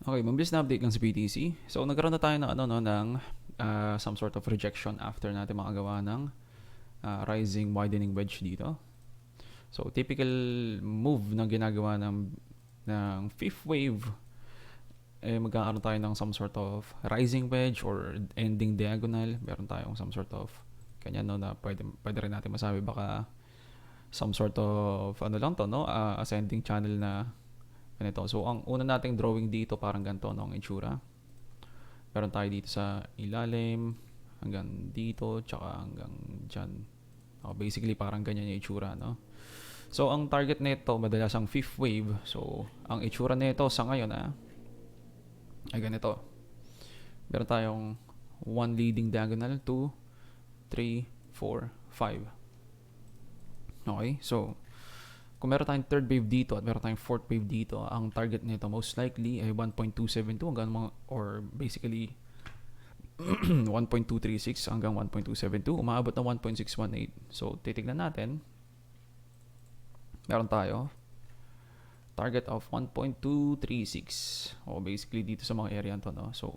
Okay, mabilis na update lang sa BTC. So, nagkaroon na tayo ng, some sort of rejection after natin makagawa ng rising widening wedge dito. So, typical move na ginagawa ng fifth wave, magkakaroon tayo ng some sort of rising wedge or ending diagonal. Meron tayong some sort of kanya na pwede rin natin masabi baka some sort of ascending channel na ganito. So, ang una nating drawing dito parang ganito, no, ang itsura. Meron tayo dito sa ilalim, hanggang dito, tsaka hanggang dyan. Basically, parang ganyan yung itsura, no? So, ang target nito, madalas ang fifth wave. So, ang itsura nito sa ngayon, ay ganito. Meron tayong 1 leading diagonal, 2, 3, 4, 5. Okay, so, kung meron tayong third wave dito at meron tayong fourth wave dito, ang target nito most likely ay 1.272 hanggang or basically 1.236 hanggang 1.272, umaabot ng 1.618. So, titignan natin. Meron tayo target of 1.236. Basically dito sa mga area to, no? So,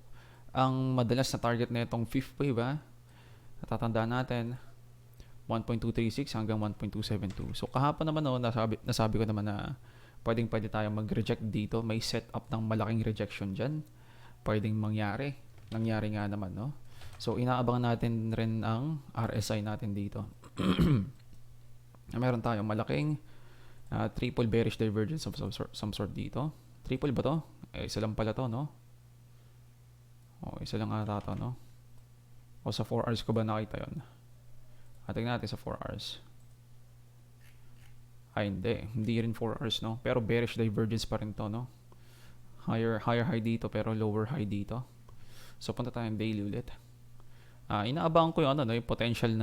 ang madalas na target na itong fifth wave, natatandaan natin 1.236 hanggang 1.272. So, kahapon naman, nasabi ko naman na pwede tayo mag-reject dito. May setup ng malaking rejection dyan. Pwedeng mangyari. Nangyari nga naman, no? So, inaabangan natin rin ang RSI natin dito. Meron tayong malaking triple bearish divergence of some sort dito. Triple ba to? Isa lang pala to, no? Isa lang ata to, no? O sa 4 hours ko ba nakita yun? Tingnan natin sa 4 hours. Hindi rin 4 hours, no? Pero bearish divergence pa rin to, no? Higher high dito pero lower high dito. So, punta tayo daily ulit. Inaabangan ko yung yung potential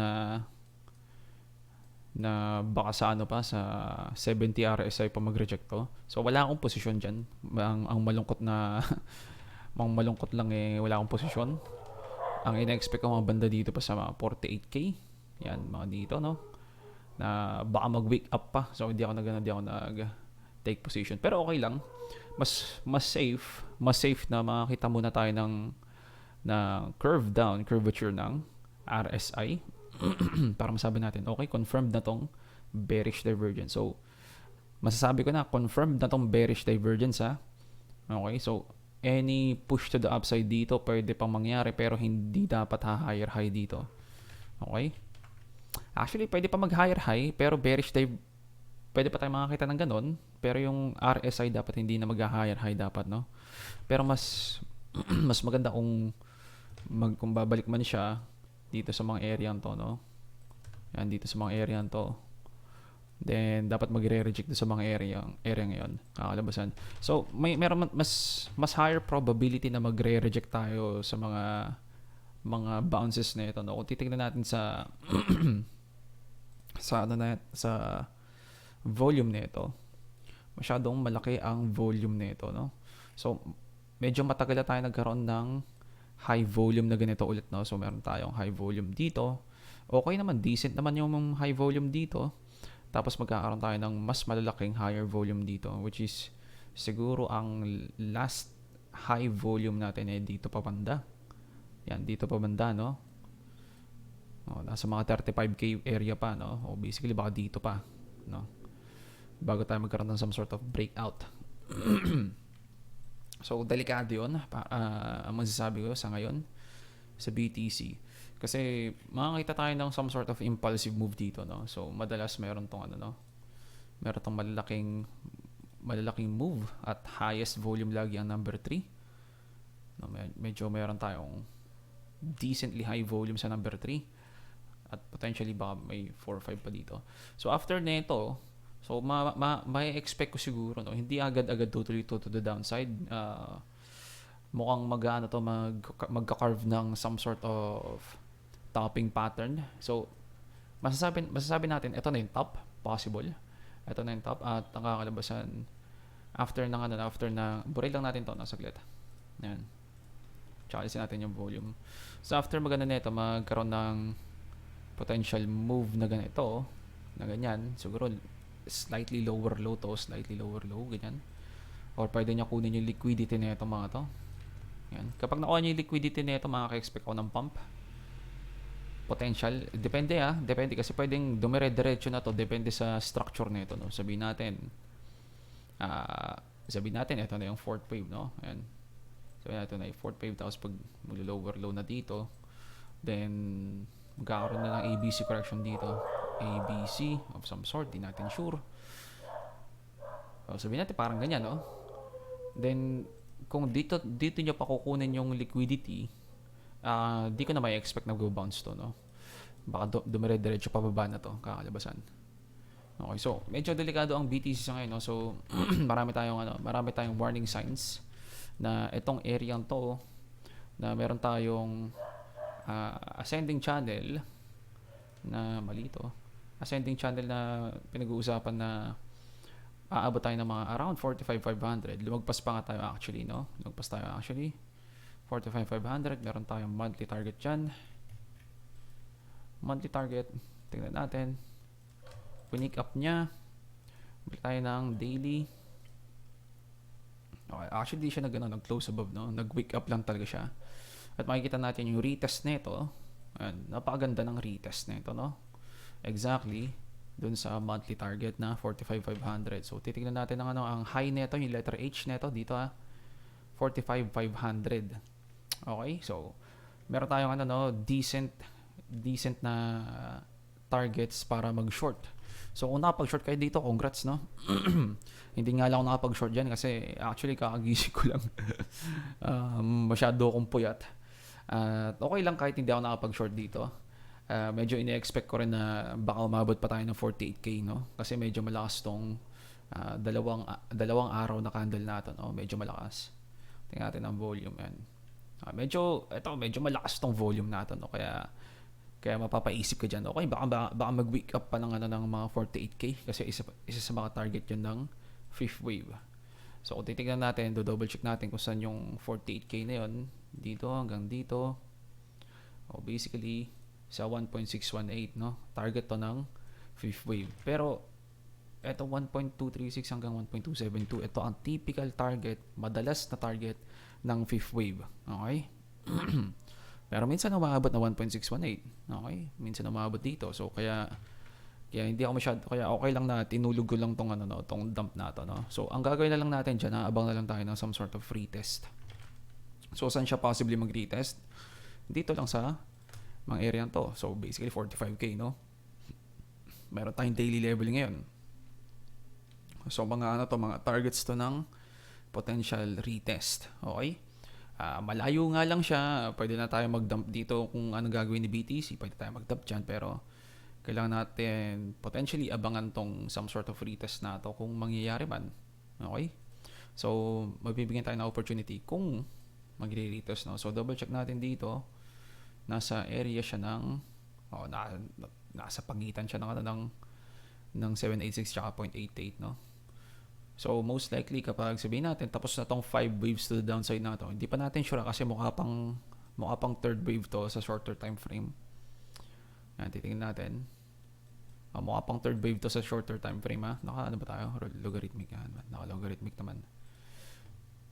na baka sa 70 RSI pa mag-reject to. So, wala akong posisyon dyan. Ang malungkot malungkot lang wala akong posisyon. Ang ina-expect ko mga banda dito pa sa 48K. Yan, mga dito, no? Na baka mag-wake up pa. So, hindi ako nag-take position. Pero okay lang. Mas safe na makakita muna tayo ng curvature ng RSI. Para masabi natin, okay, confirmed na tong bearish divergence. So, masasabi ko na, confirmed na tong bearish divergence, Okay, so, any push to the upside dito, pwede pang mangyari, pero hindi dapat higher high dito. Okay? Actually, pwede pa mag-higher high, pero bearish dive, pwede pa tayo makakita ng ganon. Pero yung RSI dapat hindi na mag-higher high dapat, no? Pero mas maganda kung babalik man siya dito sa mga area to, no? Yan, dito sa mga area to. Then, dapat magre-reject sa mga area ngayon, kakalabasan. So, meron mas higher probability na magre-reject tayo sa mga bounces na ito, no? Kung titingnan natin sa sa volume nito, masyadong malaki ang volume nito, no? So, medyo matagal na tayo nagkaroon ng high volume na ganito ulit, no? So, meron tayong high volume dito. Okay naman, decent naman yung high volume dito. Tapos magkakaroon tayo ng mas malalaking higher volume dito, which is siguro ang last high volume natin dito pa banda. Yan, dito pa banda, no? Nasa mga 35K area pa, no? Basically baka dito pa, no? Bago tayo magkaroon ng some sort of breakout. So, delikado yun. Ang masasabi ko sa ngayon sa BTC. Kasi makakita tayo ng some sort of impulsive move dito, no? So, madalas meron tong meron tong malalaking move at highest volume lagi ang number 3. No, medyo meron tayong decently high volume sa number 3. At potentially baka may 4 or 5 pa dito. So, after neto, so may expect ko siguro, no? Hindi agad-agad totally to the downside. Mukhang magka-carve ng some sort of topping pattern. So, masasabi natin, ito na yung top, possible. Ito na yung top at nakakalabasan after buray lang natin to, saglit. Yan. Tsaka alisin natin yung volume. So, after maganda nito, magkaroon ng potential move na ganito, na ganyan, siguro slightly lower low to, ganyan. or pwede niya kunin yung liquidity nito mga to. Yan. Kapag nakuha niya yung liquidity nito, makaka-expect ako ng pump potential. Depende depende kasi pwedeng dumire-diretso na to, depende sa structure nito, no. Ah, sabihin natin ito na yung fourth wave, no. Ayan. Sabihin natin na yung fourth wave, tapos pag lower low na dito, then magkakaroon na ng ABC correction dito. ABC of some sort, di natin sure. So, sabihin natin parang ganyan, no. Then kung dito niya pa kukunin yung liquidity, di ko na may expect na go bounce to, no. Baka dumire-diretso pababa na to kakalabasan. Okay, so medyo delikado ang BTC sa ngayon, no. So marami tayong warning signs na itong area to, na meron tayong ascending channel na mali to. Ascending channel na pinag-uusapan na aabot tayo ng mga around 45,500. Lumagpas pa nga tayo actually, no. 45,500. Meron tayong monthly target dyan. Monthly target, tingnan natin. Pinick up niya. Balik tayo ng daily. Okay, actually di siya nag-close above, no. Nag-wake up lang talaga siya. At makikita natin yung retest nito. Ayan, napakaganda ng retest nito, no. Exactly dun sa monthly target na 45,500. So titingnan natin ang high nito, yung letter H nito dito 45,500. Okay? So meron tayong decent na targets para mag-short. So kung nakapag-short kayo dito, congrats, no. Hindi nga lang ako nakapag-short dyan kasi actually kakagising ko lang. Masyado akong puyat. Okay lang kahit hindi ako nakapag-short dito. Medyo ine-expect ko rin na baka umabot pa tayo ng 48k, no? Kasi medyo malakas tong dalawang araw na candle natin, no? Medyo malakas. Tingnan natin ang volume yan. Medyo malakas tong volume natin, no? Kaya mapapaisip ka dyan, okay, baka mag-wake up pa ng mga 48k kasi isa sa mga target yun ng fifth wave. So kung titignan natin, double check natin kung saan yung 48k na yun, dito hanggang dito. Basically sa 1.618, no? Target to ng fifth wave. Pero ito 1.236 hanggang 1.272, ito ang typical target, madalas na target ng fifth wave. Okay? Pero minsan umabot na 1.618. Okay? Minsan umabot dito. So kaya hindi ako kaya okay lang na tinulog ko lang tong dump na to, no. So ang gagawin na lang natin diyan, abang na lang tayo ng some sort of retest. So saan siya possibly mag-retest? Dito lang sa mga area to. So basically 45k, no. Meron tayong daily level ngayon. So mga targets to ng potential retest. Okay? Malayo nga lang siya. Pwede na tayo mag-dump dito kung ano gagawin ni BTC. Pwede tayo mag-dump dyan, pero kailangan natin potentially abangan tong some sort of retest na to kung mangyayari man. Okay? So mabibigyan tayo ng opportunity kung magre-retest, no. So double check natin dito. Nasa area siya ng nasa pagitan siya ng 786 tsaka 0.88, no. So most likely kapag sabihin natin tapos na tong 5 waves to the downside na to, hindi pa natin sure kasi mukha pang third wave to sa shorter time frame. Yan, titingnan natin. Mukha pang third wave to sa shorter time frame, ha. Ano ba tayo? Logarithmic yan. Naka-logarithmic naman.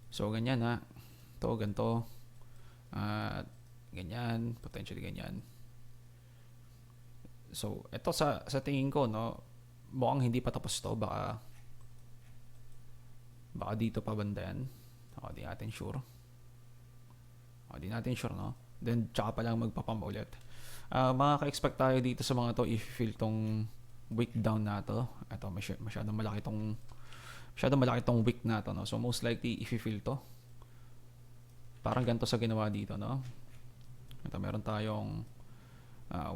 So ganyan, ha. Ito, ganito. Ganyan, potentially ganyan. So ito sa tingin ko, no, mukhang hindi pa tapos to. Baka dito pa banda yan. Di natin sure. No? Then, tsaka pa lang magpapump ulit. Makaka-expect tayo dito sa mga to if feel tong wick down na to. Ito, masyadong malaki tong wick na to, no? So, most likely, if you feel to, parang ganito sa ginawa dito, no? Ito, meron tayong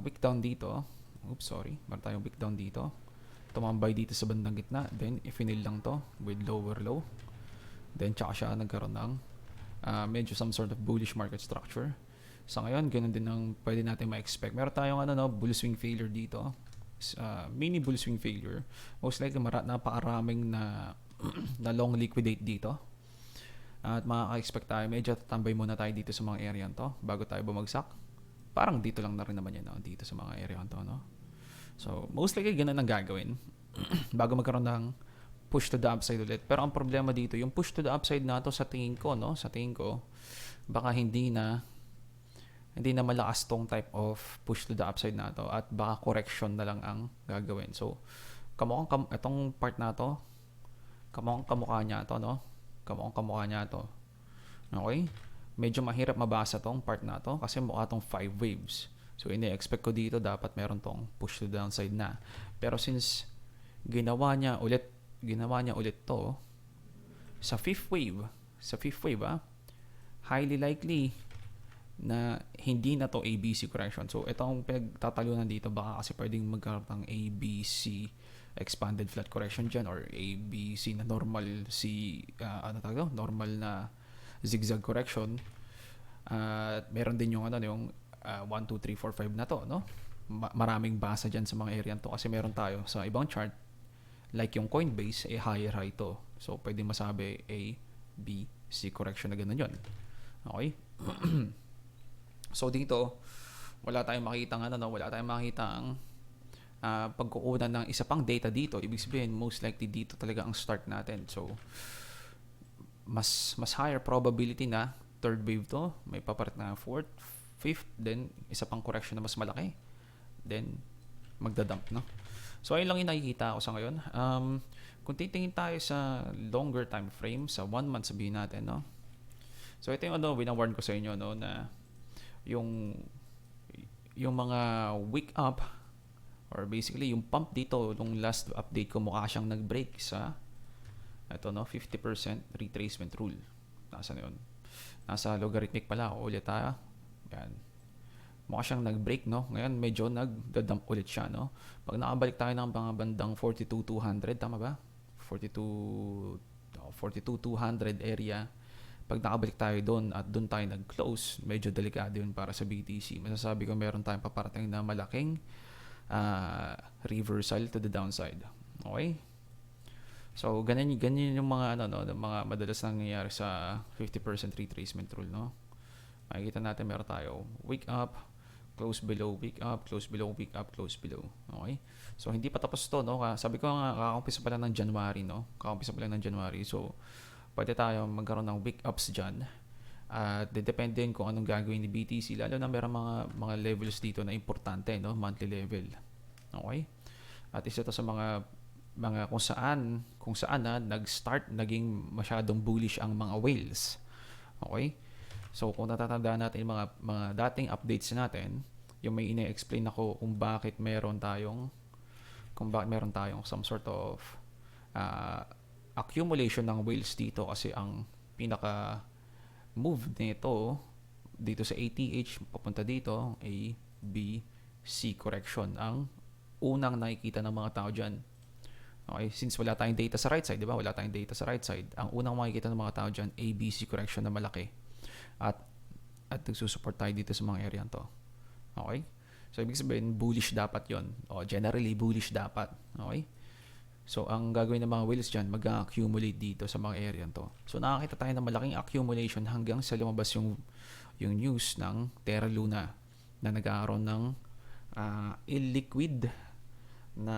wick down dito. Oops, sorry. Meron tayong wick down dito. Tumambay dito sa bandang gitna, then i-finil lang to with lower low, then tsaka siya nagkaroon ng medyo some sort of bullish market structure. Sa ngayon, ganun din ang pwede natin ma-expect. Meron tayong bull swing failure dito, mini bull swing failure. Most likely napakaraming na long liquidate dito, at makaka-expect tayo medyo tatambay muna tayo dito sa mga area to bago tayo bumagsak. Parang dito lang na rin naman yan, no? Dito sa mga area to, no. So, most likely ganun ang gagawin bago magkaroon ng push to the upside ulit. Pero ang problema dito, yung push to the upside na to sa tingin ko, no? Sa tingin ko, baka hindi na malakas tong type of push to the upside na to at baka correction na lang ang gagawin. So, itong part na to, kamukha niya to, no? Kamukha niya to. Okay? Medyo mahirap mabasa tong part na to kasi mukha tong 5 waves. So, ini-expect ko dito dapat meron tong push to the downside na. Pero since ginawa niya ulit to sa fifth wave, highly likely na hindi na to ABC correction. So, ito ang pinagtatalunan dito. Baka kasi pwedeng magkaroon ng ABC expanded flat correction dyan or ABC na normal normal na zigzag correction. Meron din yung 1, 2, 3, 4, 5 na to, no? Maraming basa dyan sa mga area to kasi meron tayo sa ibang chart like yung Coinbase, higher high to. So, pwede masabi A, B, C correction na ganun yun. Okay? So, dito, wala tayong makita ang pagkukunan ng isa pang data dito. Ibig sabihin, most likely dito talaga ang start natin. So, mas higher probability na third wave to. May paparit na fourth, fifth, then isa pang correction na mas malaki. Then, magdadump, no? So, ayun lang yung nakikita ko sa ngayon. Kung titingin tayo sa longer time frame, sa 1 month sabihin natin, no? So, ito yung winawarn ko sa inyo, no, na yung mga wick up or basically yung pump dito, nung last update ko, mukha siyang nag-break sa 50% retracement rule. Nasa na yun? Nasa logarithmic pala ako ulit, ha? Yan. Mukha siyang nag-break, no? Ngayon, medyo nag-dump ulit siya, no? Pag nakabalik tayo ng mga bandang 42,200, tama ba? 42,200 area. Pag nakabalik tayo doon at doon tayo nag-close, medyo delikado yun para sa BTC. Masasabi ko meron tayong paparating na malaking reversal to the downside. Okay? So, ganyan yung mga mga madalas nangyayari sa 50% retracement rule, no? Makikita natin meron tayo wick up, close below, wick up, close below, wick up, close below. Okay? So, hindi pa tapos to, no? Sabi ko nga, kakakumpisa pa lang ng January, no? So, pwede tayo magkaroon ng wick ups dyan. At depende kung anong gagawin ni BTC. Lalo na meron mga levels dito na importante, no? Monthly level. Okay? At isa to sa mga kung saan nag-start naging masyadong bullish ang mga whales. Okay? So, kung natatandaan natin yung mga dating updates natin, yung may ine-explain ako kung bakit meron tayong some sort of accumulation ng whales dito kasi ang pinaka move nito dito sa ATH papunta dito A, B, C correction ang unang nakikita ng mga tao dyan. Okay, since wala tayong data sa right side, di ba? Wala tayong data sa right side. Ang unang makikita ng mga tao dyan, A, B, C correction na malaki. At nagsusupport tayo dito sa mga area to. Okay? So, ibig sabihin, bullish dapat yon. O, generally, bullish dapat. Okay? So, ang gagawin ng mga whales dyan, mag-accumulate dito sa mga area to. So, nakakita tayo ng malaking accumulation hanggang sa lumabas yung news ng Terra Luna na nagkakaroon ng illiquid na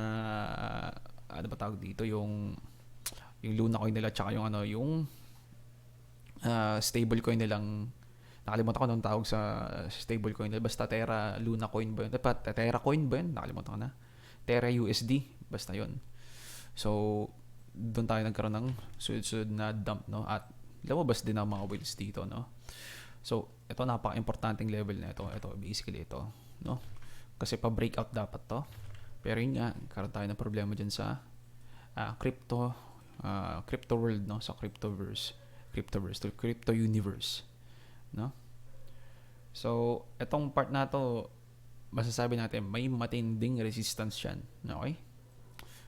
ano ba tawag dito, yung Luna coin nila tsaka yung stable coin nilang, nakalimutan ko nung tawag sa stable coin nila, basta Terra Luna coin ba yun? Terra coin ba yun? Nakalimutan ko na. Terra USD, basta yun. So, doon tayo nagkaroon ng sunod-sunod na dump, no? At lumabas din ang mga whales dito, no? So, ito napaka-importanting level na ito. Ito, basically ito, no? Kasi pa-breakout dapat to. Pero yun nga, karoon tayo ng problema dyan sa crypto world, no? Sa crypto universe, no? So, etong part na to, masasabi natin, may matinding resistance yan. Okay?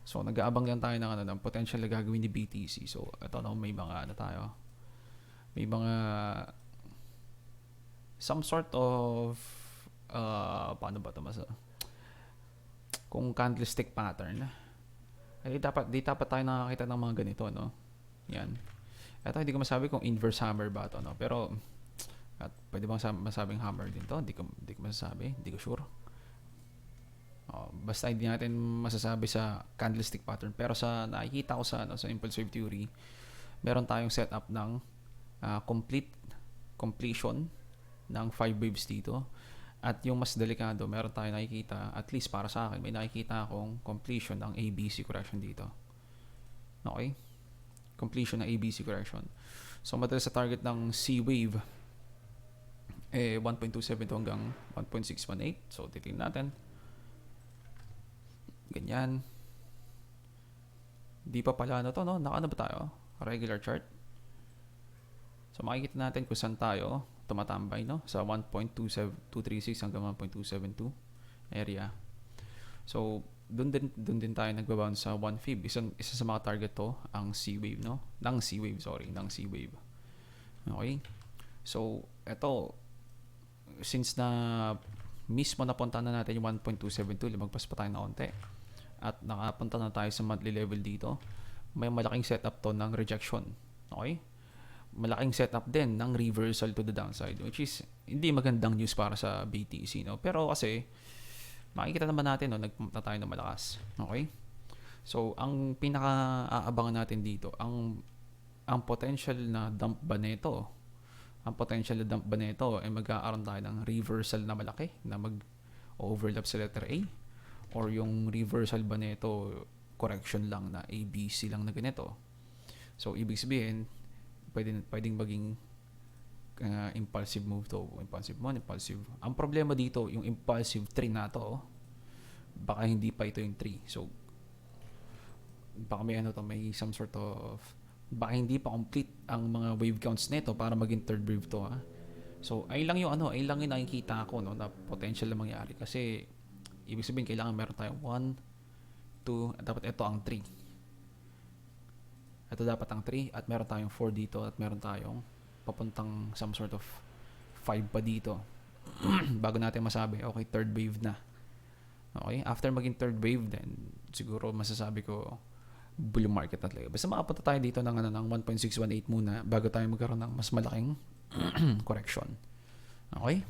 So, nag-aabang lang tayo ng potential na gagawin ni BTC. So, ito na, may mga some sort of paano ba ito kung candlestick pattern, di dapat tayo nakakita ng mga ganito, no? Yan. Ito, hindi ko masabi kung inverse hammer ba ito, no? Pero, pwede bang masabing hammer din to? Hindi ko masasabi. Hindi ko sure. Basta hindi natin masasabi sa candlestick pattern, pero sa nakikita ko sa sa impulse wave theory, meron tayong setup ng completion ng 5 waves dito. At yung mas delikado, meron tayong nakikita, at least para sa akin, may nakikita akong completion ng ABC correction dito. Okay? Completion ng ABC correction. So, madalas sa target ng C wave, 1.272 hanggang 1.618. So, titingnan natin. Ganyan. Di pa pala to, no? Naka ba tayo? Regular chart. So, makikita natin kung saan tayo tumatambay, no? Sa 1.236 hanggang 1.272 area. So, doon din tayo nagbabounce sa 1 fib. Isa sa mga target to, ang C wave, no? Ng C wave. Okay? So, eto, since na mismo napunta na natin yung 1.272, lumagpas pa tayo na konti. At nakapunta na tayo sa monthly level dito. May malaking setup to ng rejection. Okay? Malaking setup din ng reversal to the downside, which is hindi magandang news para sa BTC, no? Pero kasi makikita naman natin, no, nagpunta tayo ng malakas. Okay? So, ang pinaka-aabangan natin dito, ang potential na dump ba nito? Ang potential na dump ba nito ay mag-aaroon tayo ng reversal na malaki na mag-overlap sa letter A, or yung reversal ba nito correction lang na ABC lang na ganito. So, ibig sabihin, pwedeng maging impulsive move to, impulsive. Ang problema dito, yung impulsive 3 na to, baka hindi pa ito yung 3. So, baka may some sort of, baka hindi pa complete ang mga wave counts nito para maging third wave to, ha. So, ay lang yung nakikita ko, no, na potential na mangyari, kasi ibig sabihin kailangan meron tayong 1, 2, at dapat ito ang 3. Ito dapat ang 3 at meron tayong 4 dito at meron tayong papuntang some sort of 5 pa dito bago natin masabi, okay, third wave na. Okay, after maging third wave, then siguro masasabi ko bull market na talaga. Basta makapunta tayo dito ng 1.618 muna bago tayo magkaroon ng mas malaking correction. Okay?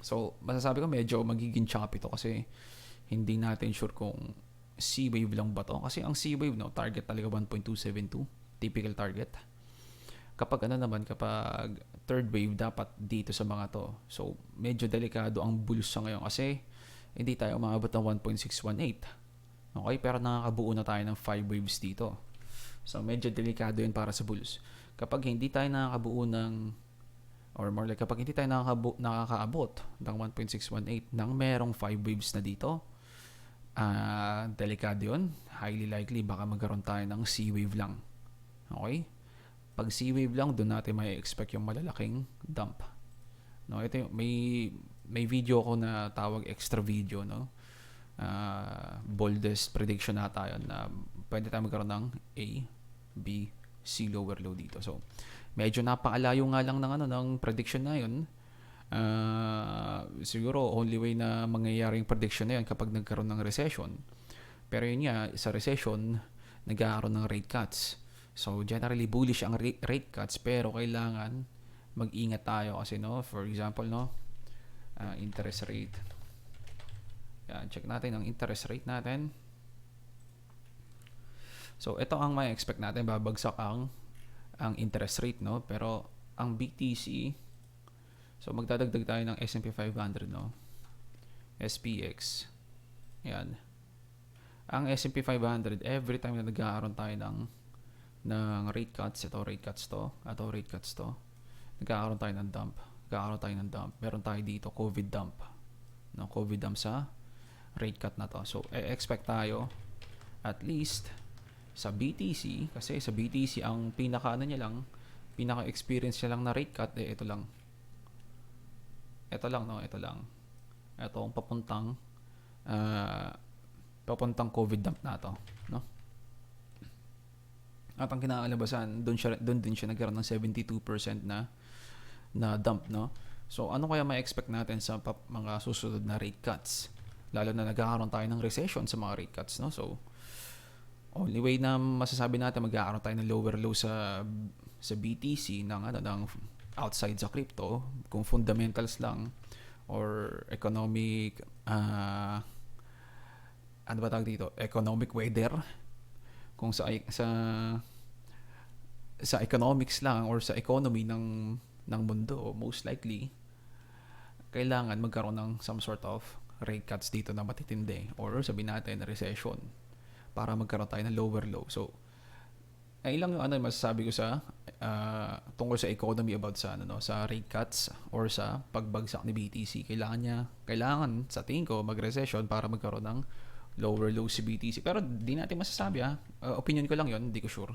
So, masasabi ko medyo magiging choppy to kasi hindi natin sure kung C wave lang ba to. Kasi ang C wave, no, target talaga 1.272. Typical target. Kapag kapag third wave, dapat dito sa mga to. So, medyo delikado ang bulls sa ngayon kasi hindi tayo umabot ng 1.618. Okay? Pero nakakabuo na tayo ng 5 waves dito. So, medyo delikado yun para sa bulls. Kapag hindi tayo nakakabuo ng, or more like kapag hindi tayo nakakaabot ng 1.618 nang merong 5 waves na dito, delikado yun. Highly likely baka magkaroon tayo ng C wave lang. Okay? Pag C wave lang, doon natin may expect yung malalaking dump. No, ito yung, may video ko na tawag extra video, no. Boldest prediction na tayo na pwede tayo magkaroon ng A, B, C lower low dito. So, medyo napakalayo nga lang ng prediction na yun. Siguro only way na mangyayaring prediction na yan kapag nagkaroon ng recession. Pero yun nga, sa recession nagkakaroon ng rate cuts. So generally bullish ang rate cuts, pero kailangan mag-ingat tayo kasi, no, for example, no, interest rate. Yan, check natin ang interest rate natin. So ito ang may expect natin, babagsak ang interest rate, no, pero ang BTC, so magdadagdag tayo ng S&P 500, no? SPX. Yan. Ang S&P 500, every time na nagkakaroon tayo ng rate cuts, rate cuts to, nagkakaroon tayo ng dump. Meron tayo dito, COVID dump. No, COVID dump sa rate cut na to. So, expect tayo, at least, sa BTC, kasi sa BTC, ang pinaka-experience niya lang na rate cut, ito lang. Ito lang. Ito ang papuntang COVID dump na to, no? At ang kinakalabasan, doon din siya nagkaroon ng 72% na dump, no? So, ano kaya ma-expect natin sa mga susunod na rate cuts? Lalo na nagkakaroon tayo ng recession sa mga rate cuts, no? So, only way na masasabi natin magkakaroon tayo ng lower low sa BTC ng outside sa crypto, kung fundamentals lang, or economic ano ba tawag dito? Economic weather. Kung sa economics lang or sa economy ng mundo, most likely kailangan magkaroon ng some sort of rate cuts dito na matitindi or sabihin natin recession para magkaroon tayo ng lower low. So, ay lang yung masasabi ko sa tungkol sa economy about sa sa rate cuts or sa pagbagsak ni BTC. Kailangan sa tingin ko mag-recession para magkaroon ng lower low si BTC. Pero di natin masasabi opinion ko lang yon, hindi ko sure.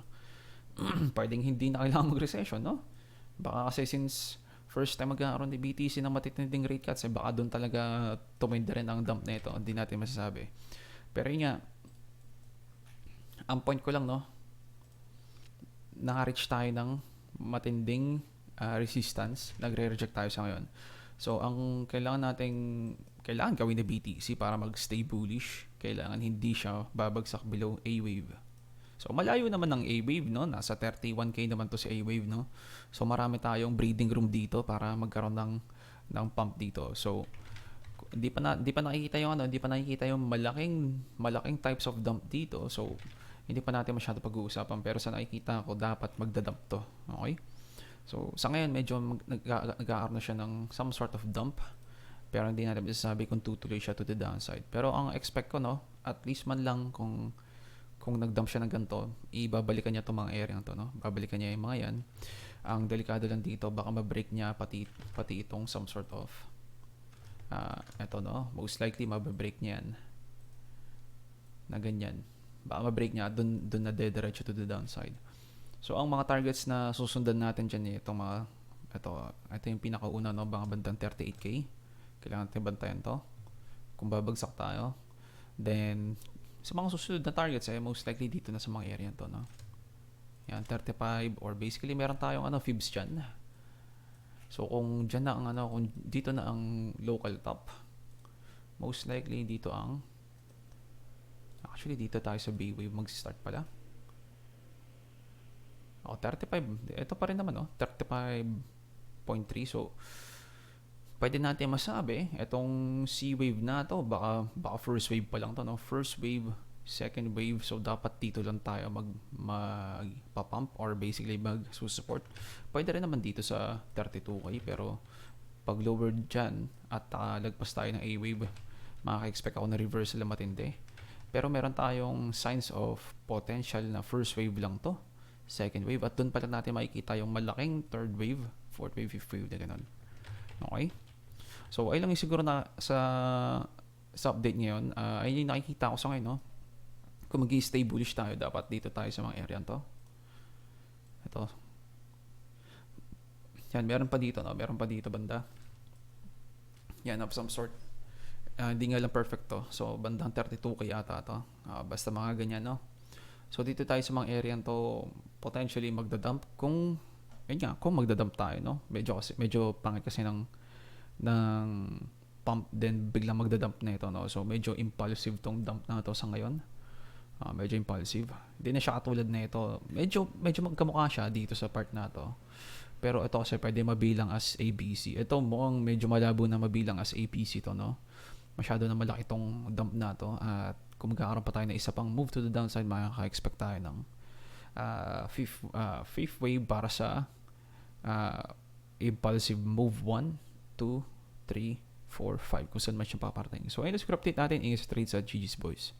Pwedeng hindi na kailangan mag-recession, no? Baka kasi since first time magkakaroon ni BTC ng matitinding rate cuts, baka doon talaga tumindi rin ang dump nito. Hindi natin masasabi. Pero yun nga, ang point ko lang, no, naka-reach tayo ng matinding resistance. Nagre-reject tayo sa ngayon. So, ang kailangan gawin ni BTC para mag-stay bullish, kailangan hindi siya babagsak below A-wave. So, malayo naman ng A-wave, no? Nasa 31K naman to si A-wave, no? So, marami tayong breathing room dito para magkaroon ng pump dito. So, hindi pa nakikita yung malaking types of dump dito. So, hindi pa natin masyado pag-uusapan, pero sa nakikita ko dapat magda-dump to. Okay? So, sa ngayon medyo nag-aaroon na siya ng some sort of dump. Pero hindi natin masasabi kung tutuloy siya to the downside. Pero ang expect ko, no, at least man lang kung nag-dump siya ng ganito, ibabalikan niya itong mga area to, no? Babalikan niya yung mga yan. Ang delikado lang dito, baka ma-break niya pati itong some sort of eto, no? Most likely mababreak niya yan na ganyan. Baka ma-break niya dun na dediretso to the downside. So ang mga targets na susundan natin dyan itong mga ito yung pinakauna, no? Baka bandang 38K. Kailangan natin bantayan to kung babagsak tayo. Then sa mga susunod na targets most likely dito na sa mga area to, no? Yan, 35 or basically meron tayong fibs dyan. So kung dyan na kung dito na ang local top, most likely dito actually dito tayo sa B-wave mag-start pala. 35. Ito pa rin naman, 35.3. So pwede natin masabi itong C-wave na to baka first wave pa lang to, no? First wave, second wave, so dapat dito lang tayo magpa-pump or basically mag-support. Pwede rin naman dito sa 32K, pero pag lower dyan at lagpas tayo ng A-wave, makaka-expect ako na reversal na matindi. Pero meron tayong signs of potential na first wave lang to, second wave, at doon pa lang natin makikita yung malaking third wave, fourth wave, fifth wave na ganun. Okay? So, ay lang yung siguro na sa update ngayon, ay yung nakikita ko sa ngayon, no? Kung mag-i-stay bullish tayo, dapat dito tayo sa mga area to. Ito. Yan, meron pa dito, no? Meron pa dito banda. Yan, of some sort. Hindi nga lang perfect to. So, bandang 32K ata to. Basta mga ganyan, no? So, dito tayo sa mga area to, potentially magdadump kung magdadump tayo, no? Medyo pangit kasi ng pump, then biglang magdadump na ito, no? So medyo impulsive tong dump na ito sa ngayon. Medyo impulsive. Hindi na siya katulad na ito. Medyo magkamukha siya dito sa part na to. Pero ito kasi pwede mabilang as ABC. Ito mukhang medyo malabo na mabilang as ABC to, no? Masyado na malaki tong dump na to, at kung magkakaroon pa tayo na isa pang move to the downside, makaka-expect tayo ng fifth wave para sa impulsive move 1, 2, 3, 4, 5 kung saan man siya paparating. So ayun, let's update natin. Ingat sa trades at GG's boys.